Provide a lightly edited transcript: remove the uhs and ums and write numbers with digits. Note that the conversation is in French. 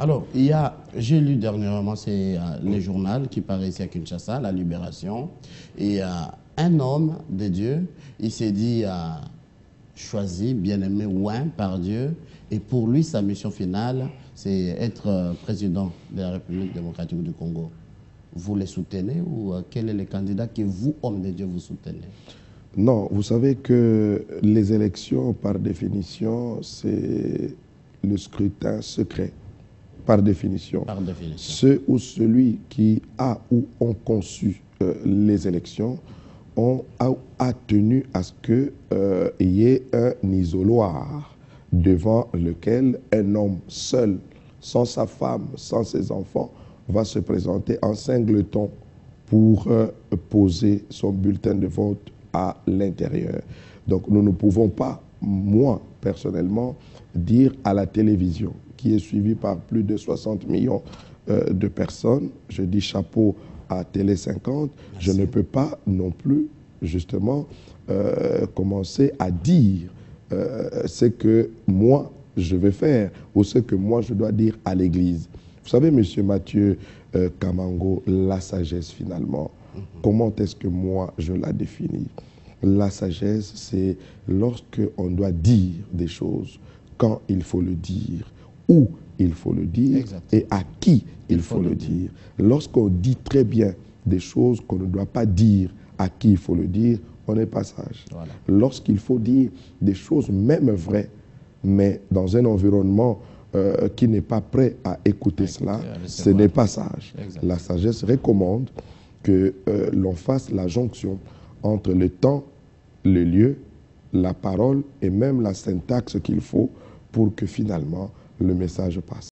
Alors, j'ai lu dernièrement, c'est le journal qui paraît ici à Kinshasa, La Libération, et un homme de Dieu, il s'est dit choisi, bien-aimé, oint par Dieu, et pour lui, sa mission finale, c'est être président de la République démocratique du Congo. Vous les soutenez ou quel est le candidat que vous, homme de Dieu, vous soutenez? Non, vous savez que les élections, par définition, c'est le scrutin secret, par définition. Par définition. Ceux ou celui qui a ou ont conçu les élections a tenu à ce qu'il y ait un isoloir devant lequel un homme seul, sans sa femme, sans ses enfants, va se présenter en singleton pour poser son bulletin de vote à l'intérieur. Donc nous ne pouvons pas, moi personnellement, dire à la télévision, qui est suivie par plus de 60 millions de personnes, je dis chapeau à Télé 50, merci. Je ne peux pas non plus justement commencer à dire ce que moi je vais faire ou ce que moi je dois dire à l'Église. Vous savez, monsieur Mathieu Kamango, la sagesse finalement, comment est-ce que moi je la définis? La sagesse, c'est lorsque on doit dire des choses, quand il faut le dire, où il faut le dire, exactement, et à qui il faut le dire. Lorsqu'on dit très bien des choses qu'on ne doit pas dire, à qui il faut le dire, on n'est pas sage. Voilà. Lorsqu'il faut dire des choses même vraies, mais dans un environnement qui n'est pas prêt à écouter cela, ce n'est pas sage. Exactement. La sagesse recommande que l'on fasse la jonction entre le temps, le lieu, la parole et même la syntaxe qu'il faut pour que finalement le message passe.